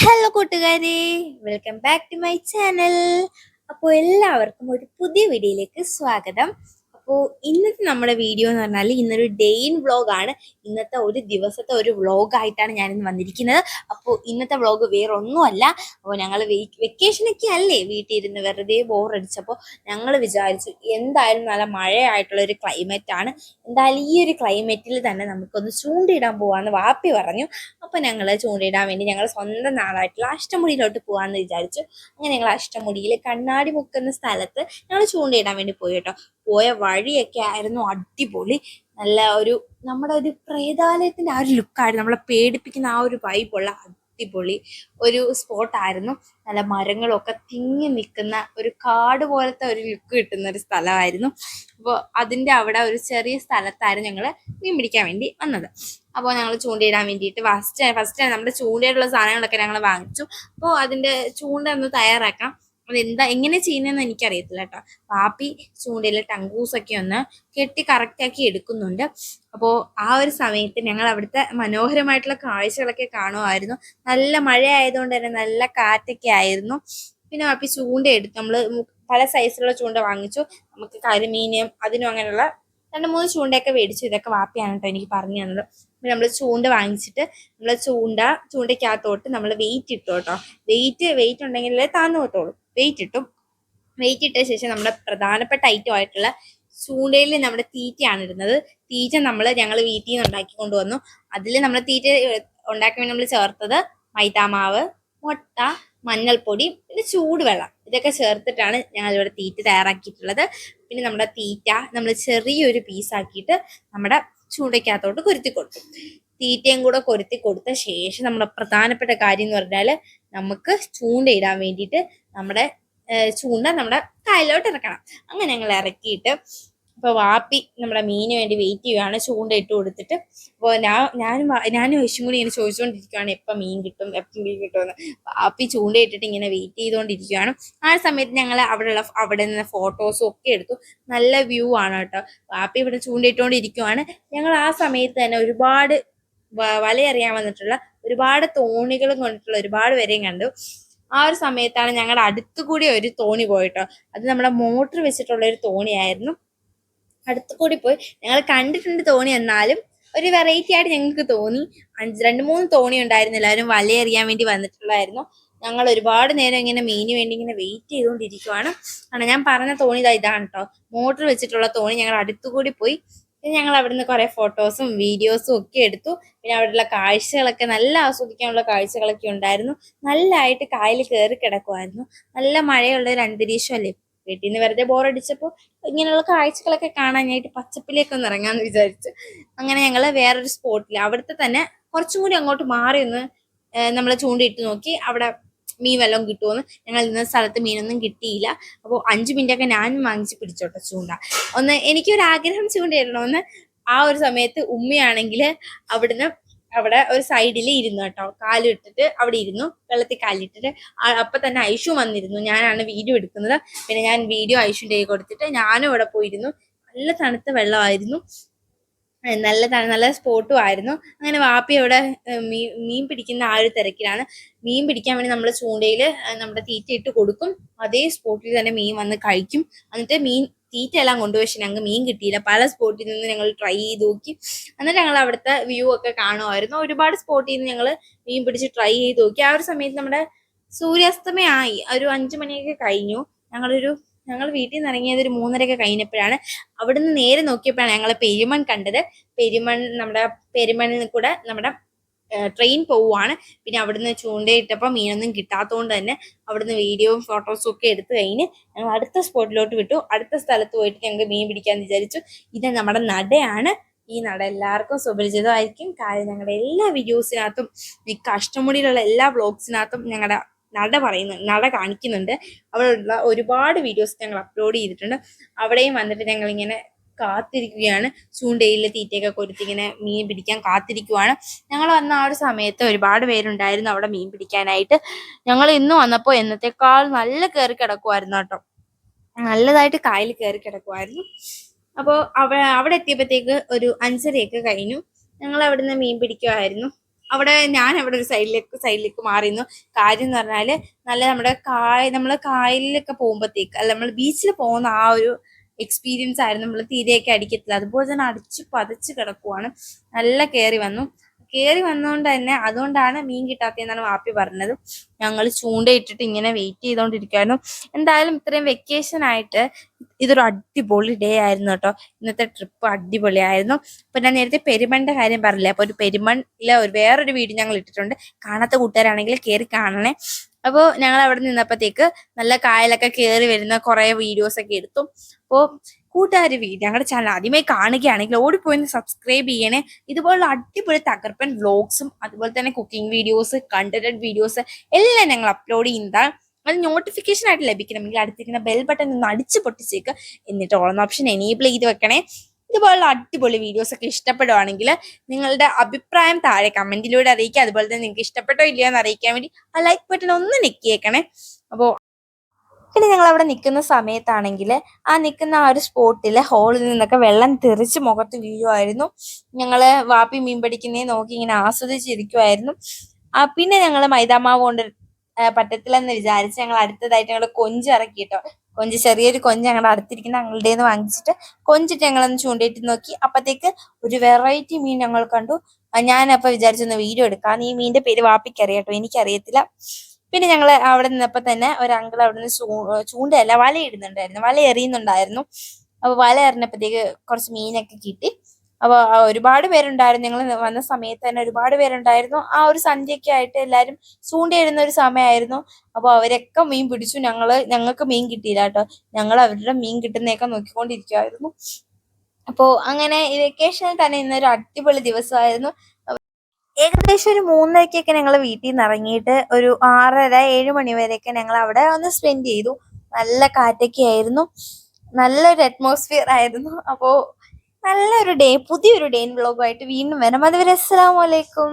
Hello കൂട്ടുകാരെ, welcome back to my channel. അപ്പോൾ എല്ലാവർക്കും ഒരു പുതിയ വീഡിയോയിലേക്ക് സ്വാഗതം. അപ്പോൾ ഇന്നത്തെ നമ്മുടെ വീഡിയോ എന്ന് പറഞ്ഞാൽ ഇന്നൊരു ഡേ ഇൻ വ്ളോഗാണ്. ഇന്നത്തെ ഒരു ദിവസത്തെ ഒരു വ്ളോഗായിട്ടാണ് ഞാനിന്ന് വന്നിരിക്കുന്നത്. അപ്പോൾ ഇന്നത്തെ വ്ളോഗ് വേറെ ഒന്നുമല്ല. അപ്പോൾ ഞങ്ങൾ വെക്കേഷനൊക്കെ അല്ലേ, വീട്ടിൽ ഇരുന്ന് വെറുതെ ബോറടിച്ചപ്പോൾ ഞങ്ങൾ വിചാരിച്ചു എന്തായാലും നല്ല മഴയായിട്ടുള്ള ഒരു ക്ലൈമറ്റ് ആണ്, എന്തായാലും ഈ ഒരു ക്ലൈമറ്റിൽ തന്നെ നമുക്കൊന്ന് ചൂണ്ടയിടാൻ പോവാന്ന് വാപ്പി പറഞ്ഞു. അപ്പോൾ ഞങ്ങൾ ചൂണ്ടയിടാൻ വേണ്ടി ഞങ്ങൾ സ്വന്തം നാടായിട്ടുള്ള അഷ്ടമുടിയിലോട്ട് പോകാമെന്ന് വിചാരിച്ചു. അങ്ങനെ ഞങ്ങൾ അഷ്ടമുടിയിൽ കണ്ണാടി മുക്കുന്ന സ്ഥലത്ത് ഞങ്ങൾ ചൂണ്ടയിടാൻ വേണ്ടി പോയി കേട്ടോ. പോയ വഴിയൊക്കെ ആയിരുന്നു അടിപൊളി. നല്ല ഒരു നമ്മുടെ ഒരു പ്രേതാലയത്തിന്റെ ആ ഒരു ലുക്കായിരുന്നു, നമ്മളെ പേടിപ്പിക്കുന്ന ആ ഒരു വൈബുള്ള അടിപൊളി ഒരു സ്പോട്ടായിരുന്നു. നല്ല മരങ്ങളൊക്കെ തിങ്ങി നിൽക്കുന്ന ഒരു കാട് പോലത്തെ ഒരു ലുക്ക് കിട്ടുന്ന ഒരു സ്ഥലമായിരുന്നു. അപ്പോൾ അതിൻ്റെ അവിടെ ഒരു ചെറിയ സ്ഥലത്തായിരുന്നു ഞങ്ങൾ മീൻ പിടിക്കാൻ വേണ്ടി വന്നത്. അപ്പോൾ ഞങ്ങൾ ചൂണ്ടയിടാൻ വേണ്ടിയിട്ട് ഫസ്റ്റ് നമ്മുടെ ചൂണ്ടയിലുള്ള സാധനങ്ങളൊക്കെ ഞങ്ങൾ വാങ്ങിച്ചു. അപ്പോൾ അതിൻ്റെ ചൂണ്ട ഒന്ന് തയ്യാറാക്കാം. എങ്ങനെ ചെയ്യുന്നതെന്ന് എനിക്കറിയത്തില്ല കേട്ടോ. പാപ്പി ചൂണ്ടയിലെ ടങ്കൂസൊക്കെ ഒന്ന് കെട്ടി കറക്റ്റാക്കി എടുക്കുന്നുണ്ട്. അപ്പോൾ ആ ഒരു സമയത്ത് ഞങ്ങൾ അവിടുത്തെ മനോഹരമായിട്ടുള്ള കാഴ്ചകളൊക്കെ കാണുമായിരുന്നു. നല്ല മഴ ആയതുകൊണ്ട് തന്നെ നല്ല കാറ്റൊക്കെ ആയിരുന്നു. പിന്നെ പാപ്പി ചൂണ്ട എടുത്തു. നമ്മൾ പല സൈസിലുള്ള ചൂണ്ട വാങ്ങിച്ചു. നമുക്ക് കരിമീനും അതിനും അങ്ങനെയുള്ള 2-3 ചൂണ്ടയൊക്കെ മേടിച്ചു. ഇതൊക്കെ വാപ്പിയാണ് കേട്ടോ എനിക്ക് പറഞ്ഞു തന്നത്. നമ്മൾ ചൂണ്ട വാങ്ങിച്ചിട്ട് നമ്മൾ ചൂണ്ടയ്ക്കകത്തോട്ട് നമ്മൾ വെയിറ്റ് ഇട്ടു കേട്ടോ. വെയിറ്റ് ഉണ്ടെങ്കിൽ താന്നു പോത്തോളൂ. വെയിറ്റ് ഇട്ട ശേഷം നമ്മുടെ പ്രധാനപ്പെട്ട ഐറ്റം ആയിട്ടുള്ള ചൂണ്ടയിൽ നമ്മുടെ തീറ്റയാണ് ഇടുന്നത്. തീറ്റ ഞങ്ങൾ വീട്ടിൽ നിന്ന് ഉണ്ടാക്കി കൊണ്ടുവന്നു. അതിൽ നമ്മൾ തീറ്റ ഉണ്ടാക്കാൻ വേണ്ടി നമ്മൾ ചേർത്തത് മൈദാമാവ്, മുട്ട, മഞ്ഞൾപ്പൊടി, പിന്നെ ചൂടുവെള്ളം, ഇതൊക്കെ ചേർത്തിട്ടാണ് ഞങ്ങളിവിടെ തീറ്റ തയ്യാറാക്കിയിട്ടുള്ളത്. പിന്നെ നമ്മുടെ തീറ്റ നമ്മൾ ചെറിയൊരു പീസാക്കിയിട്ട് നമ്മുടെ ചൂണ്ടയ്ക്കകത്തോട്ട് കൊരുത്തി കൊടുക്കും. തീറ്റയും കൂടെ കൊരുത്തി കൊടുത്ത ശേഷം നമ്മുടെ പ്രധാനപ്പെട്ട കാര്യം എന്ന് പറഞ്ഞാൽ നമുക്ക് ചൂണ്ടയിടാൻ വേണ്ടിയിട്ട് നമ്മുടെ ചൂണ്ട നമ്മുടെ കായലിലോട്ട് ഇറക്കണം. അങ്ങനെ ഞങ്ങൾ ഇറക്കിയിട്ട് ഇപ്പോൾ വാപ്പി നമ്മുടെ മീന് വേണ്ടി വെയിറ്റ് ചെയ്യുകയാണ്, ചൂണ്ട ഇട്ട് കൊടുത്തിട്ട്. അപ്പോൾ ഞാനും വിഷും കൂടി ഇങ്ങനെ ചോദിച്ചുകൊണ്ടിരിക്കുകയാണ് എപ്പം മീൻ കിട്ടുമെന്ന്. വാപ്പി ചൂണ്ടയിട്ടിട്ട് ഇങ്ങനെ വെയിറ്റ് ചെയ്തുകൊണ്ടിരിക്കുകയാണ്. ആ സമയത്ത് ഞങ്ങൾ അവിടെ നിന്ന് ഫോട്ടോസും ഒക്കെ എടുത്തു. നല്ല വ്യൂ ആണ് കേട്ടോ. വാപ്പി ഇവിടെ ചൂണ്ടയിട്ടുകൊണ്ടിരിക്കുകയാണ്. ഞങ്ങൾ ആ സമയത്ത് തന്നെ ഒരുപാട് വലയെറിയാൻ വന്നിട്ടുള്ള ഒരുപാട് തോണികളും കൊണ്ടിട്ടുള്ള ഒരുപാട് പേരെയും കണ്ടു. ആ ഒരു സമയത്താണ് ഞങ്ങളുടെ അടുത്തുകൂടി ഒരു തോണി പോയിട്ടോ. അത് നമ്മുടെ മോട്ടർ വെച്ചിട്ടുള്ള ഒരു തോണിയായിരുന്നു. അടുത്തുകൂടി പോയി ഞങ്ങൾ കണ്ടിട്ടുണ്ട് തോണി, എന്നാലും ഒരു വെറൈറ്റി ആയിട്ട് ഞങ്ങൾക്ക് തോന്നി. 2-3 തോണി ഉണ്ടായിരുന്നു. എല്ലാവരും വലയെറിയാൻ വേണ്ടി വന്നിട്ടുള്ളതായിരുന്നു. ഞങ്ങൾ ഒരുപാട് നേരം ഇങ്ങനെ മീന് വേണ്ടി ഇങ്ങനെ വെയിറ്റ് ചെയ്തുകൊണ്ടിരിക്കുവാണ്. ഞാൻ പറഞ്ഞ തോണി ഇതാണ് കേട്ടോ, മോട്ടർ വെച്ചിട്ടുള്ള തോണി. ഞങ്ങൾ അടുത്തുകൂടി പോയി. പിന്നെ ഞങ്ങൾ അവിടുന്ന് കുറെ ഫോട്ടോസും വീഡിയോസും ഒക്കെ എടുത്തു. പിന്നെ അവിടെയുള്ള കാഴ്ചകളൊക്കെ നല്ല ആസ്വദിക്കാനുള്ള കാഴ്ചകളൊക്കെ ഉണ്ടായിരുന്നു. നല്ലതായിട്ട് കായൽ കയറി കിടക്കുമായിരുന്നു. നല്ല മഴയുള്ള ഒരു അന്തരീക്ഷം അല്ലേ. വീട്ടിൽ നിന്ന് വെറുതെ ബോറടിച്ചപ്പോൾ ഇങ്ങനെയുള്ള കാഴ്ചകളൊക്കെ കാണാനായിട്ട് പച്ചപ്പിലേക്ക് ഒന്ന് ഇറങ്ങാന്ന് വിചാരിച്ചു. അങ്ങനെ ഞങ്ങൾ വേറൊരു സ്പോട്ടിൽ അവിടുത്തെ തന്നെ കുറച്ചും കൂടി അങ്ങോട്ട് മാറി ഒന്ന് നമ്മൾ ചൂണ്ടിയിട്ട് നോക്കി അവിടെ മീൻ വല്ലതും കിട്ടുമെന്ന്. ഞങ്ങൾ ഇന്ന സ്ഥലത്ത് മീനൊന്നും കിട്ടിയില്ല. അപ്പോൾ 5 മിനിറ്റൊക്കെ ഞാൻ വാങ്ങിച്ച് പിടിച്ചോട്ടെ ചൂണ്ട. എനിക്കൊരാഗ്രഹം ചൂണ്ടയിടണമെന്ന്. ആ ഒരു സമയത്ത് ഉമ്മയാണെങ്കിൽ അവിടെ ഒരു സൈഡിൽ ഇരുന്നു കേട്ടോ, കാലിട്ടിട്ട് അവിടെ ഇരുന്നു, വെള്ളത്തിൽ കാലിട്ടിട്ട്. അപ്പൊ തന്നെ ഐഷു വന്നിരുന്നു. ഞാനാണ് വീഡിയോ എടുക്കുന്നത്. പിന്നെ ഞാൻ വീഡിയോ ഐഷുൻ്റെ കൈ കൊടുത്തിട്ട് ഞാനും ഇവിടെ പോയിരുന്നു. നല്ല തണുത്ത വെള്ളമായിരുന്നു, നല്ല സ്പോട്ടും ആയിരുന്നു. അങ്ങനെ വാപ്പി അവിടെ മീൻ പിടിക്കുന്ന ആ ഒരു തിരക്കിലാണ്. മീൻ പിടിക്കാൻ വേണ്ടി നമ്മൾ ചൂണ്ടയിൽ നമ്മുടെ തീറ്റ ഇട്ട് കൊടുക്കും. അതേ സ്പോട്ടിൽ തന്നെ മീൻ വന്ന് കഴിക്കും. എന്നിട്ട് തീറ്റ എല്ലാം കൊണ്ടുപോയി. പക്ഷെ ഞങ്ങൾക്ക് മീൻ കിട്ടിയില്ല. പല സ്പോട്ടിൽ നിന്ന് ഞങ്ങൾ ട്രൈ ചെയ്ത് നോക്കി. എന്നിട്ട് ഞങ്ങൾ അവിടുത്തെ വ്യൂ ഒക്കെ കാണുമായിരുന്നു. ഒരുപാട് സ്പോട്ടിൽ നിന്ന് ഞങ്ങൾ മീൻ പിടിച്ച് ട്രൈ ചെയ്ത് നോക്കി. ആ ഒരു സമയത്ത് നമ്മുടെ സൂര്യാസ്തമയമായി ഒരു 5 മണിയൊക്കെ കഴിഞ്ഞു. ഞങ്ങൾ വീട്ടിൽ നിന്ന് ഇറങ്ങിയത് ഒരു 3:30 കഴിഞ്ഞപ്പോഴാണ്. അവിടുന്ന് നേരെ നോക്കിയപ്പോഴാണ് ഞങ്ങൾ പെരുമൺ കണ്ടത്. നമ്മുടെ പെരുമണിൽ കൂടെ നമ്മുടെ ട്രെയിൻ പോവുകയാണ്. പിന്നെ അവിടുന്ന് ചൂണ്ടയിട്ടപ്പോൾ മീനൊന്നും കിട്ടാത്തതുകൊണ്ട് തന്നെ അവിടുന്ന് വീഡിയോയും ഫോട്ടോസും ഒക്കെ എടുത്തു കഴിഞ്ഞ് ഞങ്ങൾ അടുത്ത സ്പോട്ടിലോട്ട് വിട്ടു. അടുത്ത സ്ഥലത്ത് പോയിട്ട് ഞങ്ങൾക്ക് മീൻ പിടിക്കാമെന്ന് വിചാരിച്ചു. ഇത് നമ്മുടെ നടയാണ്. ഈ നട എല്ലാവർക്കും സുപരിചിതമായിരിക്കും. കാരണം ഞങ്ങളുടെ എല്ലാ വീഡിയോസിനകത്തും മിക്ക അഷ്ടമുടിയിലുള്ള എല്ലാ വ്ളോഗ്സിനകത്തും ഞങ്ങളുടെ നട കാണിക്കുന്നുണ്ട്. അവിടെയുള്ള ഒരുപാട് വീഡിയോസ് ഞങ്ങൾ അപ്ലോഡ് ചെയ്തിട്ടുണ്ട്. അവിടെയും വന്നിട്ട് ഞങ്ങളിങ്ങനെ കാത്തിരിക്കുകയാണ്. ചൂണ്ടയിൽ തീറ്റയൊക്കെ കൊടുത്ത് ഇങ്ങനെ മീൻ പിടിക്കാൻ കാത്തിരിക്കുവാണ്. ഞങ്ങൾ വന്ന ആ ഒരു സമയത്ത് ഒരുപാട് പേരുണ്ടായിരുന്നു അവിടെ മീൻ പിടിക്കാനായിട്ട്. ഞങ്ങൾ ഇന്ന് വന്നപ്പോൾ എന്നത്തേക്കാൾ നല്ല കയറി കിടക്കുമായിരുന്നു കേട്ടോ. നല്ലതായിട്ട് കായൽ കയറി കിടക്കുമായിരുന്നു. അപ്പോൾ അവിടെ എത്തിയപ്പോഴത്തേക്ക് ഒരു 5:30 കഴിഞ്ഞു. ഞങ്ങൾ അവിടുന്ന് മീൻ പിടിക്കുമായിരുന്നു. ഞാൻ അവിടെ ഒരു സൈഡിലേക്ക് മാറിയിരുന്നു. കാര്യം എന്ന് പറഞ്ഞാല് നല്ല നമ്മള് കായലിലൊക്കെ പോകുമ്പോഴത്തേക്ക് അല്ല നമ്മൾ ബീച്ചിൽ പോകുന്ന ആ ഒരു എക്സ്പീരിയൻസ് ആയിരുന്നു. നമ്മൾ തീരെയൊക്കെ അടിക്കത്തില്ല, അതുപോലെ തന്നെ അടിച്ച് പതച്ച് കിടക്കുവാണ്. നല്ല കയറി വന്നുകൊണ്ട് തന്നെ അതുകൊണ്ടാണ് മീൻ കിട്ടാത്തതെന്നാണ് വാപ്പി പറഞ്ഞത്. ഞങ്ങൾ ചൂണ്ടയിട്ടിട്ട് ഇങ്ങനെ വെയിറ്റ് ചെയ്തുകൊണ്ടിരിക്കുവായിരുന്നു. എന്തായാലും ഇത്രയും വെക്കേഷൻ ആയിട്ട് ഇതൊരു അടിപൊളി ഡേ ആയിരുന്നു കേട്ടോ. ഇന്നത്തെ ട്രിപ്പ് അടിപൊളിയായിരുന്നു. അപ്പൊ ഞാൻ നേരത്തെ പെരുമണിന്റെ കാര്യം പറഞ്ഞില്ലേ, അപ്പൊ ഒരു പെരുമണിലെ വേറൊരു വീഡിയോ ഞങ്ങൾ ഇട്ടിട്ടുണ്ട്. കാണാത്ത കൂട്ടുകാരാണെങ്കിൽ കയറി കാണണേ. അപ്പോൾ ഞങ്ങൾ അവിടെ നിന്നപ്പോഴത്തേക്ക് നല്ല കായലൊക്കെ കയറി വരുന്ന കുറെ വീഡിയോസ് ഒക്കെ എടുത്തു. അപ്പോൾ കൂട്ടുകാർ ഞങ്ങളുടെ ചാനൽ ആദ്യമായി കാണുകയാണെങ്കിൽ ഓടിപ്പോയി സബ്സ്ക്രൈബ് ചെയ്യണേ. ഇതുപോലുള്ള അടിപൊളി തകർപ്പൻ വ്ലോഗ്സും അതുപോലെ തന്നെ കുക്കിംഗ് വീഡിയോസ്, കണ്ടന്റ് വീഡിയോസ് എല്ലാം ഞങ്ങൾ അപ്ലോഡ് ചെയ്യുന്നതാണ്. അത് നോട്ടിഫിക്കേഷൻ ആയിട്ട് ലഭിക്കണമെങ്കിൽ അടുത്തിരിക്കുന്ന ബെൽ ബട്ടൺ ഒന്ന് അടിച്ച് പൊട്ടിച്ചേക്ക്. എന്നിട്ട് ഓൺ ഓപ്ഷൻ എനേബിൾ ചെയ്ത് വെക്കണേ. ഇതുപോലുള്ള അടിപൊളി വീഡിയോസ് ഒക്കെ ഇഷ്ടപ്പെടുവാണെങ്കിൽ നിങ്ങളുടെ അഭിപ്രായം താഴെ കമന്റിലൂടെ അറിയിക്കുക. അതുപോലെ തന്നെ നിങ്ങൾക്ക് ഇഷ്ടപ്പെട്ടോ ഇല്ലയോ എന്ന് അറിയിക്കാൻ വേണ്ടി ആ ലൈക്ക് ബട്ടൺ ഒന്ന് ഞെക്കിയേക്കണേ. അപ്പോൾ പിന്നെ ഞങ്ങൾ അവിടെ നിൽക്കുന്ന സമയത്താണെങ്കിൽ നിൽക്കുന്ന ആ ഒരു സ്പോട്ടിൽ ഹോളിൽ നിന്നൊക്കെ വെള്ളം തെറിച്ച് മുഖത്ത് വീഴുമായിരുന്നു. ഞങ്ങള് വാപ്പി മീൻ പിടിക്കുന്നേ നോക്കി ഇങ്ങനെ ആസ്വദിച്ചിരിക്കുമായിരുന്നു. പിന്നെ ഞങ്ങൾ മൈദാമാവ് കൊണ്ട് പറ്റത്തില്ലെന്ന് വിചാരിച്ച് ഞങ്ങൾ അടുത്തതായിട്ട് ഞങ്ങൾ കൊഞ്ച് ഇറക്കി കേട്ടോ. ചെറിയൊരു കൊഞ്ച് ഞങ്ങളുടെ അടുത്തിരിക്കുന്ന ഞങ്ങളുടെ നിന്ന് വാങ്ങിച്ചിട്ട് കൊഞ്ചിട്ട് ഞങ്ങളൊന്ന് ചൂണ്ടിയിട്ട് നോക്കി. അപ്പത്തേക്ക് ഒരു വെറൈറ്റി മീൻ ഞങ്ങൾ കണ്ടു. ഞാനപ്പോൾ വിചാരിച്ചൊന്ന് വീഡിയോ എടുക്കാം. ഈ മീനിന്റെ പേര് വാപ്പിക്കറിയാട്ടോ, എനിക്കറിയത്തില്ല. പിന്നെ ഞങ്ങൾ അവിടെ നിന്നപ്പോ തന്നെ ഒരു അങ്കിൾ അവിടെ നിന്ന് ചൂണ്ടയല്ല വല ഇടുന്നുണ്ടായിരുന്നു, വല എറിയുന്നുണ്ടായിരുന്നു. അപ്പൊ വല എറിഞ്ഞപ്പോഴത്തേക്ക് കുറച്ച് മീനൊക്കെ കിട്ടി. അപ്പൊ ഒരുപാട് പേരുണ്ടായിരുന്നു. ഞങ്ങൾ വന്ന സമയത്ത് തന്നെ ഒരുപാട് പേരുണ്ടായിരുന്നു. ആ ഒരു സന്ധ്യയൊക്കെ ആയിട്ട് എല്ലാരും ചൂണ്ടയിടുന്ന ഒരു സമയമായിരുന്നു. അപ്പൊ അവരൊക്കെ മീൻ പിടിച്ചു. ഞങ്ങൾക്ക് മീൻ കിട്ടിയില്ല കേട്ടോ. ഞങ്ങൾ അവരുടെ മീൻ കിട്ടുന്നതൊക്കെ നോക്കിക്കൊണ്ടിരിക്കുവായിരുന്നു. അപ്പോ അങ്ങനെ ഈ വെക്കേഷനിൽ തന്നെ ഇന്നൊരു അടിപൊളി ദിവസമായിരുന്നു. ഏകദേശം ഒരു 3:30 ഞങ്ങൾ വീട്ടിൽ നിന്ന് ഇറങ്ങിയിട്ട് ഒരു 6:30-7 മണി വരെയൊക്കെ ഞങ്ങൾ അവിടെ ഒന്ന് സ്പെൻഡ് ചെയ്തു. നല്ല കാറ്റൊക്കെ ആയിരുന്നു, നല്ലൊരു അറ്റ്മോസ്ഫിയർ ആയിരുന്നു. അപ്പോൾ നല്ലൊരു ഡേ, പുതിയൊരു ഡേ വ്ലോഗുമായിട്ട് വീണ്ടും വരാം. അതുവരെ അസ്സലാമു അലൈക്കും.